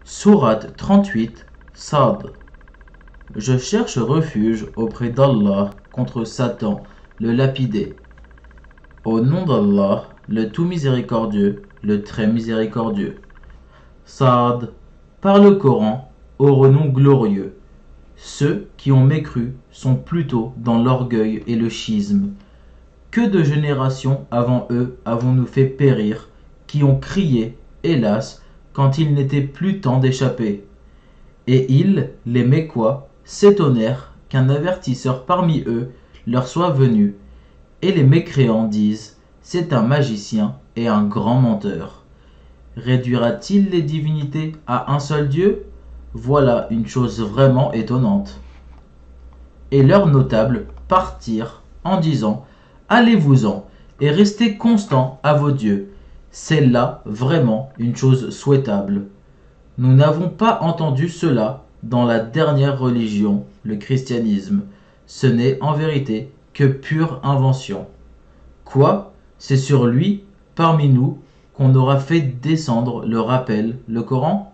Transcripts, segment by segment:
Sourate 38, Sad. Je cherche refuge auprès d'Allah contre Satan, le lapidé. Au nom d'Allah, le tout miséricordieux, le très miséricordieux. Sad, par le Coran, au renom glorieux. Ceux qui ont mécru sont plutôt dans l'orgueil et le schisme. Que de générations avant eux avons-nous fait périr, qui ont crié, hélas, quand il n'était plus temps d'échapper. Et ils, les Mécois, s'étonnèrent qu'un avertisseur parmi eux leur soit venu. Et les mécréants disent, c'est un magicien et un grand menteur. Réduira-t-il les divinités à un seul Dieu? Voilà une chose vraiment étonnante. Et leurs notables partirent en disant, allez-vous-en et restez constants à vos dieux. C'est là vraiment une chose souhaitable. Nous n'avons pas entendu cela dans la dernière religion, le christianisme. Ce n'est en vérité que pure invention. Quoi? C'est sur lui, parmi nous, qu'on aura fait descendre le rappel, le Coran?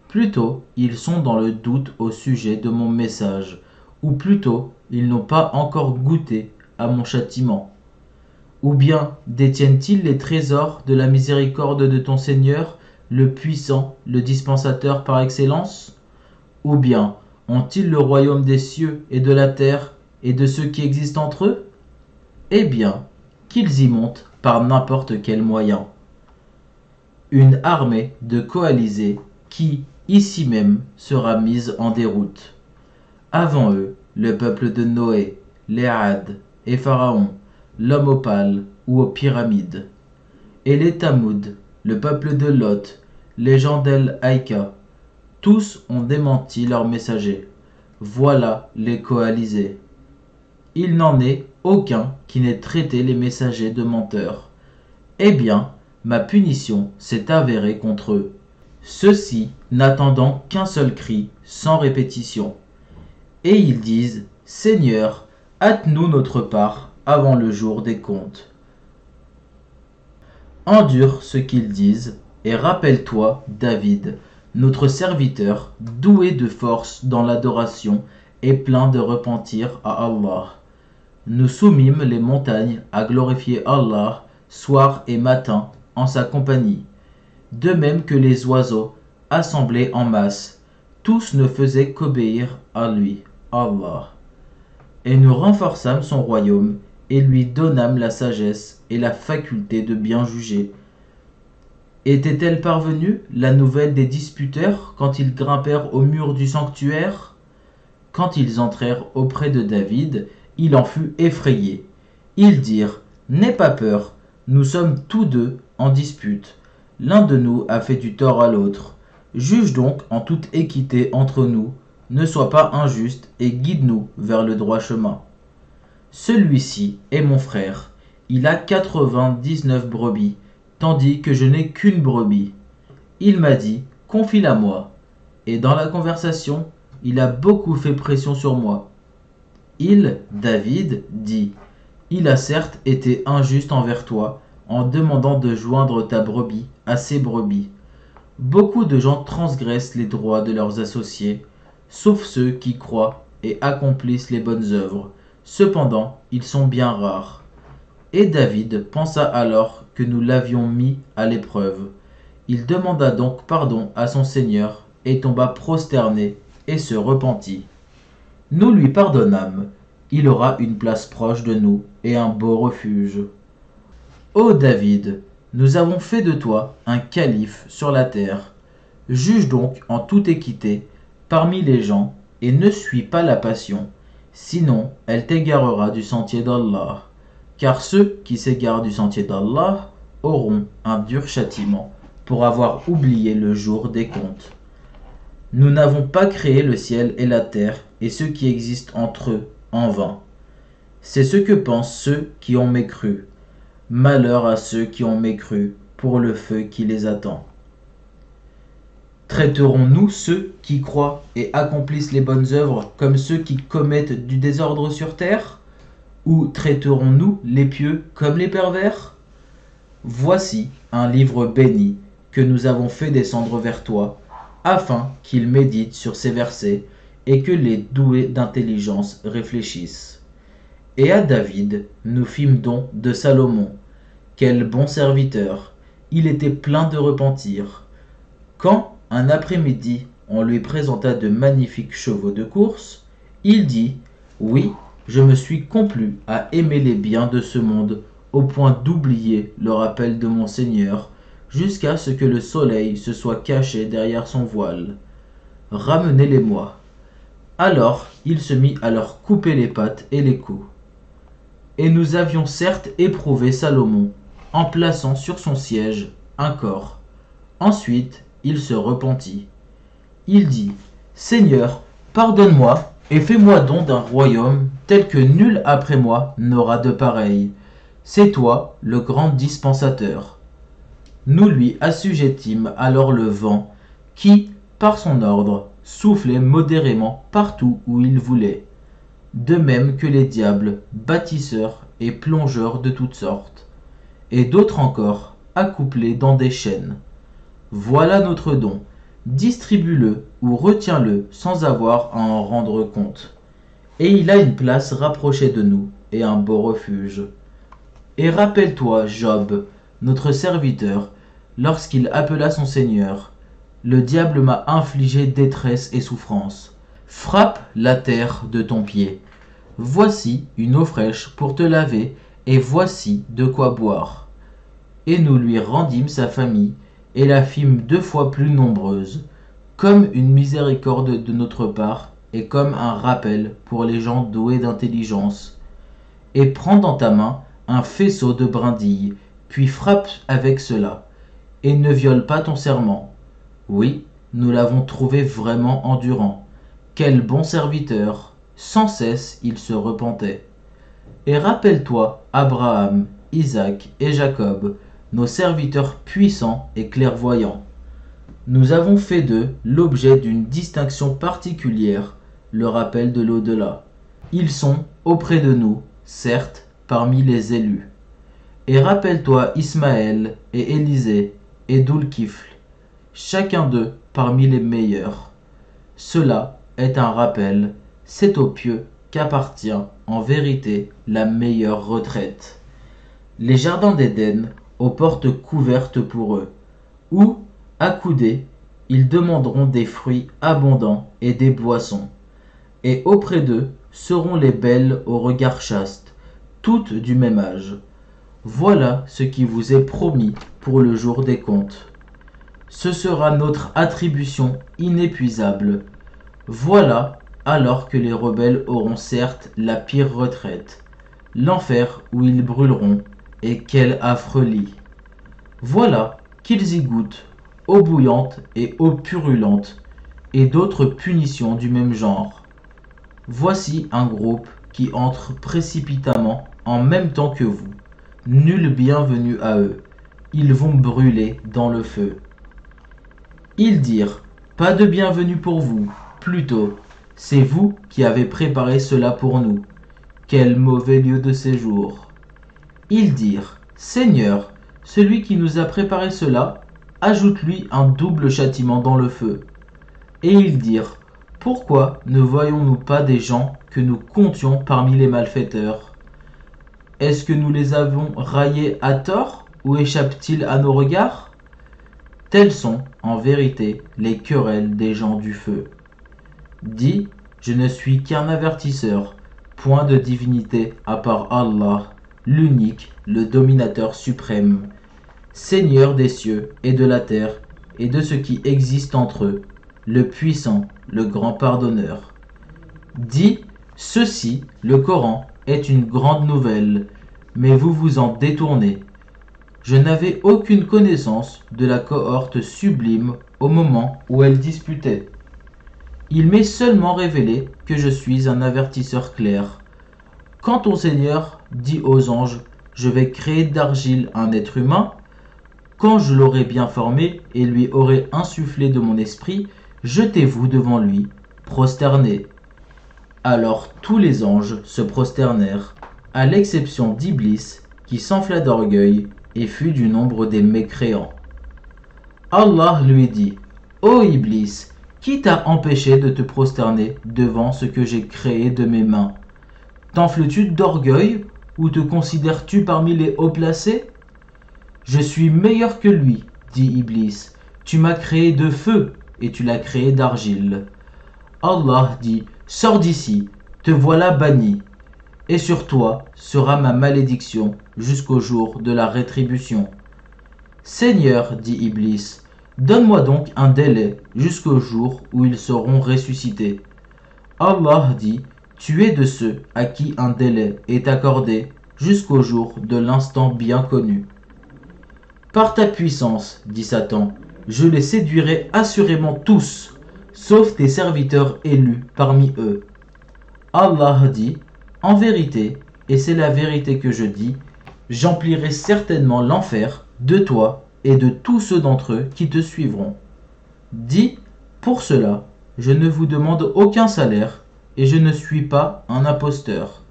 Plutôt, ils sont dans le doute au sujet de mon message, ou plutôt, ils n'ont pas encore goûté à mon châtiment. Ou bien détiennent-ils les trésors de la miséricorde de ton Seigneur, le puissant, le dispensateur par excellence? Ou bien ont-ils le royaume des cieux et de la terre et de ceux qui existent entre eux? Eh bien, qu'ils y montent par n'importe quel moyen. Une armée de coalisés qui, ici même, sera mise en déroute. Avant eux, le peuple de Noé, les Had et Pharaon, l'homme aux pales ou aux pyramides. Et les Tamoud, le peuple de Lot, les gens d'El Haïka, tous ont démenti leurs messagers. Voilà les coalisés. Il n'en est aucun qui n'ait traité les messagers de menteurs. Eh bien, ma punition s'est avérée contre eux. Ceux-ci n'attendant qu'un seul cri, sans répétition. Et ils disent, Seigneur, hâte-nous notre part avant le jour des comptes. Endure ce qu'ils disent, et rappelle-toi, David, notre serviteur, doué de force dans l'adoration et plein de repentir à Allah. Nous soumîmes les montagnes à glorifier Allah soir et matin en sa compagnie, de même que les oiseaux, assemblés en masse, tous ne faisaient qu'obéir à lui, Allah. Et nous renforçâmes son royaume et lui donnâmes la sagesse et la faculté de bien juger. Était-elle parvenue, la nouvelle des disputeurs, quand ils grimpèrent au mur du sanctuaire? Quand ils entrèrent auprès de David, il en fut effrayé. Ils dirent, n'aie pas peur, nous sommes tous deux en dispute. L'un de nous a fait du tort à l'autre. Juge donc en toute équité entre nous, ne sois pas injuste et guide-nous vers le droit chemin. Celui-ci est mon frère, il a 99 brebis, tandis que je n'ai qu'une brebis. Il m'a dit, confie-la moi, et dans la conversation, il a beaucoup fait pression sur moi. Il, David, dit, il a certes été injuste envers toi en demandant de joindre ta brebis à ses brebis. Beaucoup de gens transgressent les droits de leurs associés, sauf ceux qui croient et accomplissent les bonnes œuvres. Cependant, ils sont bien rares. Et David pensa alors que nous l'avions mis à l'épreuve. Il demanda donc pardon à son Seigneur et tomba prosterné et se repentit. Nous lui pardonnâmes. Il aura une place proche de nous et un beau refuge. Ô David, nous avons fait de toi un calife sur la terre. Juge donc en toute équité parmi les gens et ne suis pas la passion, sinon elle t'égarera du sentier d'Allah. Car ceux qui s'égarent du sentier d'Allah auront un dur châtiment pour avoir oublié le jour des comptes. Nous n'avons pas créé le ciel et la terre et ceux qui existent entre eux en vain. C'est ce que pensent ceux qui ont mécru. Malheur à ceux qui ont mécru pour le feu qui les attend. Traiterons-nous ceux qui croient et accomplissent les bonnes œuvres comme ceux qui commettent du désordre sur terre? Ou traiterons-nous les pieux comme les pervers? Voici un livre béni que nous avons fait descendre vers toi, afin qu'il médite sur ces versets et que les doués d'intelligence réfléchissent. Et à David nous fîmes don de Salomon. Quel bon serviteur! Il était plein de repentir. Quand, un après-midi, on lui présenta de magnifiques chevaux de course, il dit: Oui, je me suis complu à aimer les biens de ce monde, au point d'oublier le rappel de mon Seigneur, jusqu'à ce que le soleil se soit caché derrière son voile. Ramenez-les-moi. Alors il se mit à leur couper les pattes et les coups. Et nous avions certes éprouvé Salomon, en plaçant sur son siège un corps. Ensuite, il se repentit. Il dit: Seigneur, pardonne-moi et fais-moi don d'un royaume tel que nul après moi n'aura de pareil. C'est toi le grand dispensateur. Nous lui assujettîmes alors le vent qui, par son ordre, soufflait modérément partout où il voulait, de même que les diables, bâtisseurs et plongeurs de toutes sortes, et d'autres encore, accouplés dans des chaînes. Voilà notre don. Distribue-le ou retiens-le sans avoir à en rendre compte. Et il a une place rapprochée de nous et un beau refuge. Et rappelle-toi, Job, notre serviteur, lorsqu'il appela son Seigneur: Le diable m'a infligé détresse et souffrance. Frappe la terre de ton pied. Voici une eau fraîche pour te laver, et voici de quoi boire. Et nous lui rendîmes sa famille, et la fîmes 2 fois plus nombreuse, comme une miséricorde de notre part, et comme un rappel pour les gens doués d'intelligence. Et prends dans ta main un faisceau de brindilles, puis frappe avec cela, et ne viole pas ton serment. Oui, nous l'avons trouvé vraiment endurant. Quel bon serviteur! Sans cesse il se repentait. Et rappelle-toi Abraham, Isaac et Jacob, nos serviteurs puissants et clairvoyants. Nous avons fait d'eux l'objet d'une distinction particulière, le rappel de l'au-delà. Ils sont auprès de nous, certes, parmi les élus. Et rappelle-toi Ismaël et Élisée et Doulkifl, chacun d'eux parmi les meilleurs. Cela est un rappel, c'est aux pieux qu'appartient en vérité la meilleure retraite. Les jardins d'Éden aux portes couvertes pour eux, où, accoudés, ils demanderont des fruits abondants et des boissons. Et auprès d'eux seront les belles au regard chaste, toutes du même âge. Voilà ce qui vous est promis pour le jour des comptes. Ce sera notre attribution inépuisable. Voilà alors que les rebelles auront certes la pire retraite, l'enfer où ils brûleront, et quel affreux lit. Voilà qu'ils y goûtent, eau bouillante et eau purulente, et d'autres punitions du même genre. Voici un groupe qui entre précipitamment en même temps que vous. Nul bienvenu à eux. Ils vont brûler dans le feu. Ils dirent: Pas de bienvenue pour vous, plutôt, c'est vous qui avez préparé cela pour nous. Quel mauvais lieu de séjour. Ils dirent: Seigneur, celui qui nous a préparé cela, ajoute-lui un double châtiment dans le feu. Et ils dirent: Pourquoi ne voyons-nous pas des gens que nous comptions parmi les malfaiteurs? Est-ce que nous les avons raillés à tort, ou échappent-ils à nos regards? Telles sont, en vérité, les querelles des gens du feu. Dis: Je ne suis qu'un avertisseur, point de divinité à part Allah, l'unique, le dominateur suprême, Seigneur des cieux et de la terre, et de ce qui existe entre eux, le puissant, le grand pardonneur. Dis: Ceci, le Coran, est une grande nouvelle, mais vous vous en détournez. Je n'avais aucune connaissance de la cohorte sublime au moment où elle disputait. Il m'est seulement révélé que je suis un avertisseur clair. Quand ton Seigneur dit aux anges: Je vais créer d'argile un être humain, quand je l'aurai bien formé et lui aurai insufflé de mon esprit, jetez-vous devant lui, prosternés. Alors tous les anges se prosternèrent, à l'exception d'Iblis, qui s'enfla d'orgueil et fut du nombre des mécréants. Allah lui dit: Ô Iblis, qui t'a empêché de te prosterner devant ce que j'ai créé de mes mains? T'enfles-tu d'orgueil ou te considères-tu parmi les haut placés? Je suis meilleur que lui, dit Iblis. Tu m'as créé de feu et tu l'as créé d'argile. Allah dit, sors d'ici, te voilà banni, et sur toi sera ma malédiction jusqu'au jour de la rétribution. Seigneur, dit Iblis, donne-moi donc un délai jusqu'au jour où ils seront ressuscités. Allah dit, tu es de ceux à qui un délai est accordé jusqu'au jour de l'instant bien connu. Par ta puissance, dit Satan, je les séduirai assurément tous, sauf tes serviteurs élus parmi eux. Allah dit, en vérité, et c'est la vérité que je dis, j'emplirai certainement l'enfer de toi et de tous ceux d'entre eux qui te suivront. Dis, pour cela, je ne vous demande aucun salaire et je ne suis pas un imposteur.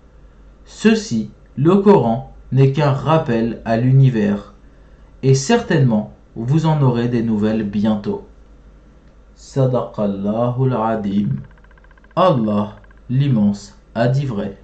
Ceci, le Coran, n'est qu'un rappel à l'univers. Et certainement, vous en aurez des nouvelles bientôt. Sadaqallahul Adim. Allah, l'immense, a dit vrai.